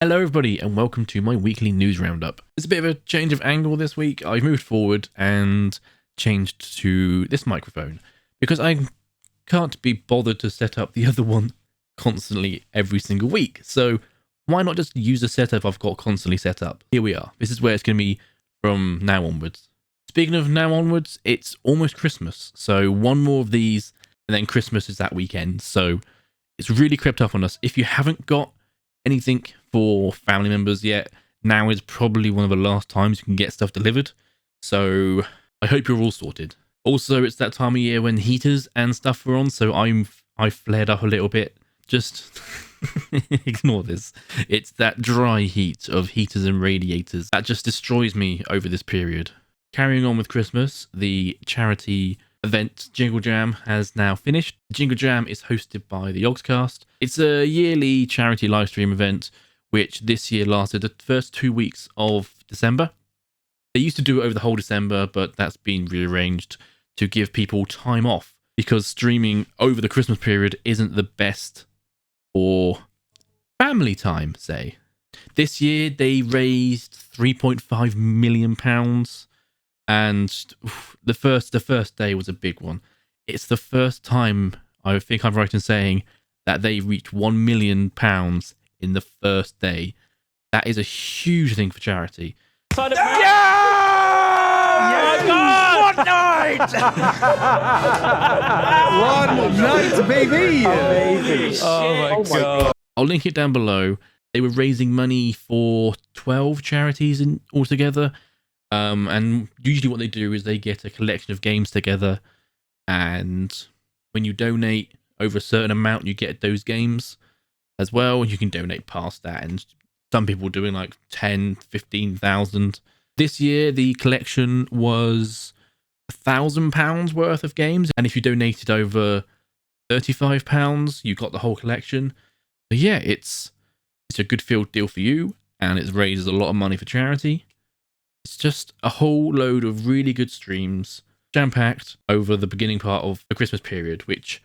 Hello everybody and welcome to my weekly news roundup. It's a bit of a change of angle this week. I've moved forward and changed to this microphone because I can't be bothered to set up the other one constantly every single week. So why not just use a setup I've got constantly set up? Here we are. This is where it's going to be from now onwards. Speaking of now onwards, it's almost Christmas. So one more of these and then Christmas is that weekend. So it's really crept up on us. If you haven't got anything for family members yet, now is probably one of the last times you can get stuff delivered. So I hope you're all sorted. Also, it's that time of year when heaters and stuff are on, so I flared up a little bit. Just ignore this. It's that dry heat of heaters and radiators that just destroys me over this period. Carrying on with Christmas, the charity event Jingle Jam has now finished. Jingle Jam is hosted by the Yogscast. It's a yearly charity live stream event which this year lasted the first 2 weeks of December. They used to do it over the whole December, but that's been rearranged to give people time off because streaming over the Christmas period isn't the best for family time, say. This year they raised £3.5 million. And the first day was a big one. It's the first time, I think I'm right in saying, that they reached £1 million in the first day. That is a huge thing for charity. Yeah! Yes! One night! One night, baby! Amazing. Oh my god. I'll link it down below. They were raising money for 12 charities altogether. And usually what they do is they get a collection of games together, and when you donate over a certain amount, you get those games as well. You can donate past that, and some people doing like 10, 15,000. This year, the collection was £1,000 worth of games, and if you donated over £35, you got the whole collection. So yeah, it's a good field deal for you, and it raises a lot of money for charity. It's just a whole load of really good streams, jam-packed over the beginning part of the Christmas period, which,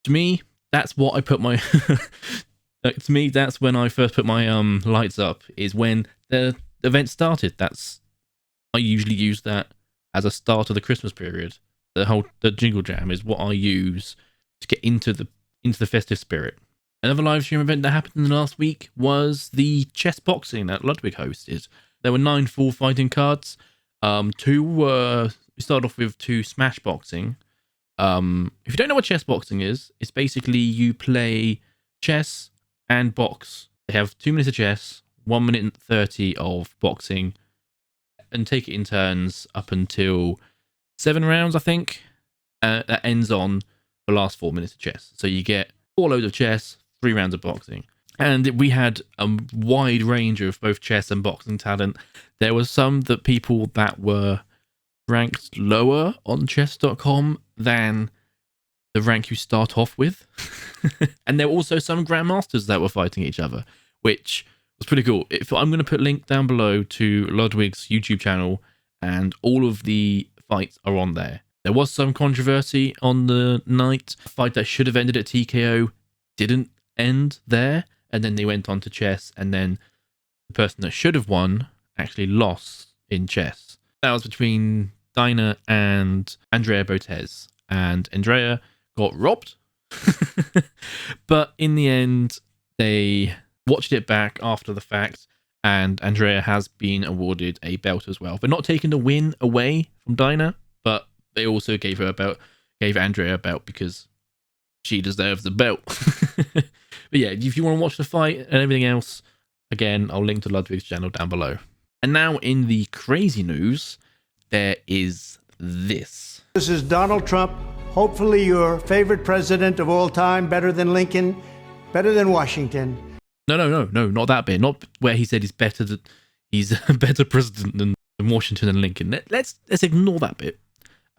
to me, that's what I put my... to me, that's when I first put my lights up, is when the event started. I usually use that as a start of the Christmas period. The Jingle Jam is what I use to get into the festive spirit. Another live stream event that happened in the last week was the chess boxing that Ludwig hosted. There were 9 full fighting cards. We started off with 2 smash boxing. If you don't know what chess boxing is, it's basically you play chess and box. They have 2 minutes of chess, 1 minute and 30 of boxing, and take it in turns up until 7 rounds, I think. That ends on the last 4 minutes of chess. So you get 4 loads of chess, 3 rounds of boxing. And we had a wide range of both chess and boxing talent. There were some people that were ranked lower on chess.com than the rank you start off with. And there were also some grandmasters that were fighting each other, which was pretty cool. I'm going to put a link down below to Ludwig's YouTube channel, and all of the fights are on there. There was some controversy on the night. A fight that should have ended at TKO didn't end there. And then they went on to chess, and then the person that should have won actually lost in chess. That was between Dinah and Andrea Botez, and Andrea got robbed. But in the end, they watched it back after the fact, and Andrea has been awarded a belt as well. They're not taking the win away from Dinah, but they also gave Andrea a belt because she deserves the belt. But yeah, if you want to watch the fight and everything else, again, I'll link to Ludwig's channel down below. And now in the crazy news, there is this. This is Donald Trump, hopefully your favorite president of all time, better than Lincoln, better than Washington. No, not that bit. Not where he said he's a better president than Washington and Lincoln. Let's ignore that bit.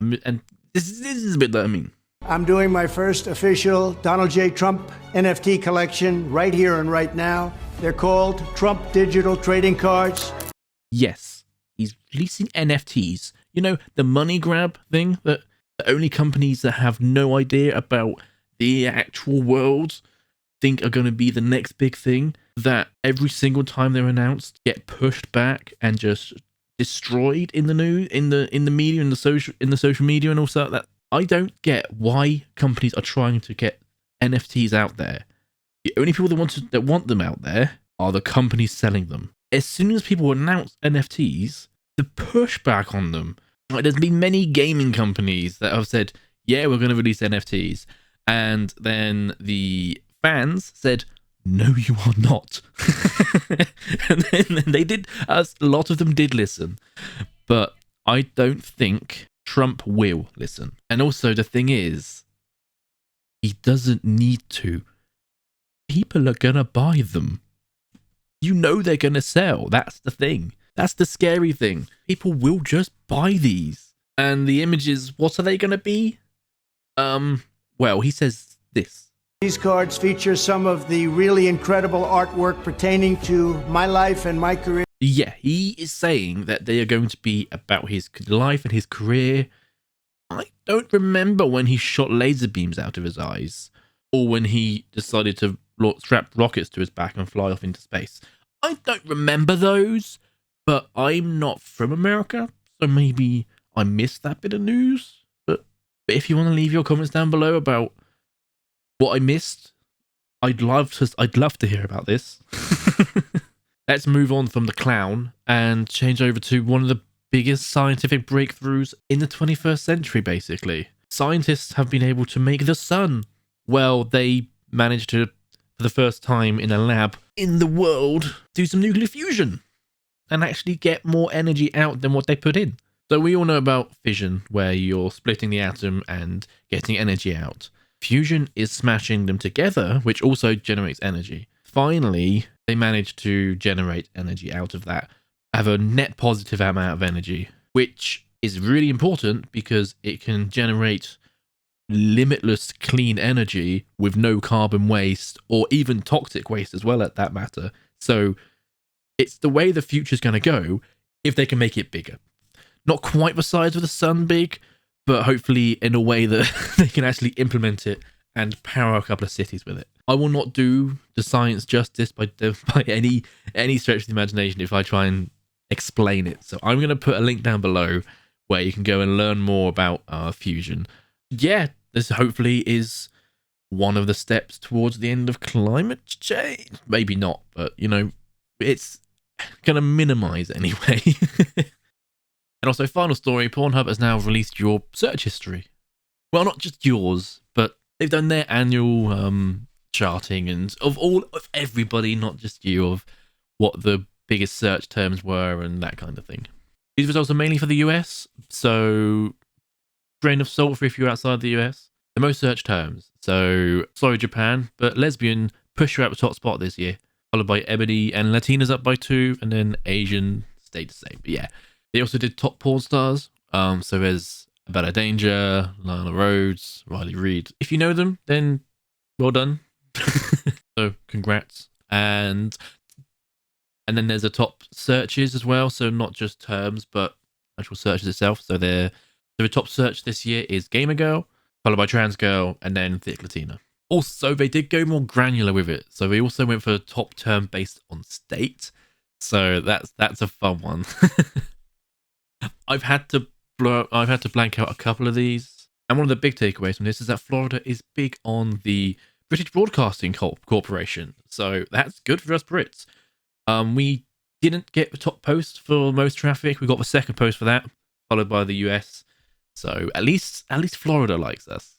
And this is a bit that I mean. I'm doing my first official Donald J. Trump NFT collection right here and right now. They're called Trump Digital Trading Cards. Yes, he's releasing NFTs. You know, the money grab thing that the only companies that have no idea about the actual world think are going to be the next big thing. that every single time they're announced get pushed back and just destroyed in the news, in the media, in the social media, and also that. I don't get why companies are trying to get NFTs out there. The only people that want them out there are the companies selling them. As soon as people announce NFTs, the pushback on them. Like, there's been many gaming companies that have said, "Yeah, we're going to release NFTs," and then the fans said, "No, you are not." And then they did. A lot of them did listen, but I don't think Trump will listen. And also, the thing is, he doesn't need to. People are gonna buy them. You know they're gonna sell. That's the thing. That's the scary thing. People will just buy these. And the images, what are they gonna be? Well, he says this. These cards feature some of the really incredible artwork pertaining to my life and my career. Yeah, he is saying that they are going to be about his life and his career. I don't remember when he shot laser beams out of his eyes, or when he decided to strap rockets to his back and fly off into space. I don't remember those, but I'm not from America, so maybe I missed that bit of news. But if you want to leave your comments down below about what I missed, I'd love to hear about this. Let's move on from the clown and change over to one of the biggest scientific breakthroughs in the 21st century, basically. Scientists have been able to make the sun. Well, they managed to, for the first time in a lab in the world, do some nuclear fusion and actually get more energy out than what they put in. So we all know about fission, where you're splitting the atom and getting energy out. Fusion is smashing them together, which also generates energy. Finally, they managed to generate energy out of that, have a net positive amount of energy, which is really important because it can generate limitless clean energy with no carbon waste or even toxic waste as well, at that matter. So it's the way the future's going to go if they can make it bigger. Not quite the size of the sun big, but hopefully in a way that they can actually implement it and power a couple of cities with it. I will not do the science justice by any stretch of the imagination if I try and explain it. So I'm going to put a link down below where you can go and learn more about fusion. Yeah, this hopefully is one of the steps towards the end of climate change. Maybe not, but you know, it's going to minimize it anyway. And also, final story, Pornhub has now released your search history. Well, not just yours, but they've done their annual charting and of everybody, not just you, of what the biggest search terms were and that kind of thing. These results are mainly for the US, so grain of salt for if you're outside the US. The most searched terms. So, sorry Japan, but lesbian pushed you out the top spot this year, followed by ebony and Latinas up by 2, and then Asian stayed the same. But yeah, they also did top porn stars. So there's Bella Danger, Lana Rhodes, Riley Reid. If you know them, then well done. So congrats. And then there's a top searches as well. So not just terms, but actual searches itself. So the top search this year is Gamer Girl, followed by Trans Girl, and then Thick Latina. Also, they did go more granular with it. So they also went for a top term based on state. So that's a fun one. I've had to blank out a couple of these. And one of the big takeaways from this is that Florida is big on the British Broadcasting Corporation. So that's good for us Brits. We didn't get the top post for most traffic. We got the second post for that, followed by the US. So at least Florida likes us.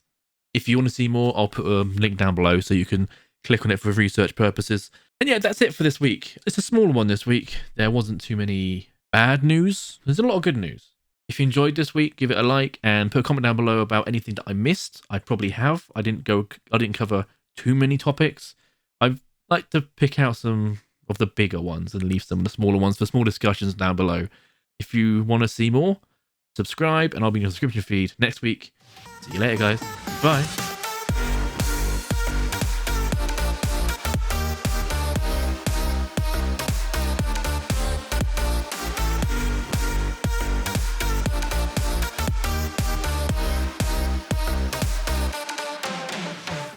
If you want to see more, I'll put a link down below so you can click on it for research purposes. And yeah, that's it for this week. It's a smaller one this week. There wasn't too many bad news. There's a lot of good news. If you enjoyed this week, give it a like and put a comment down below about anything that I missed. I probably have. I didn't cover too many topics. I'd like to pick out some of the bigger ones and leave some of the smaller ones for small discussions down below. If you want to see more, subscribe and I'll be in your subscription feed next week. See you later, guys. Bye.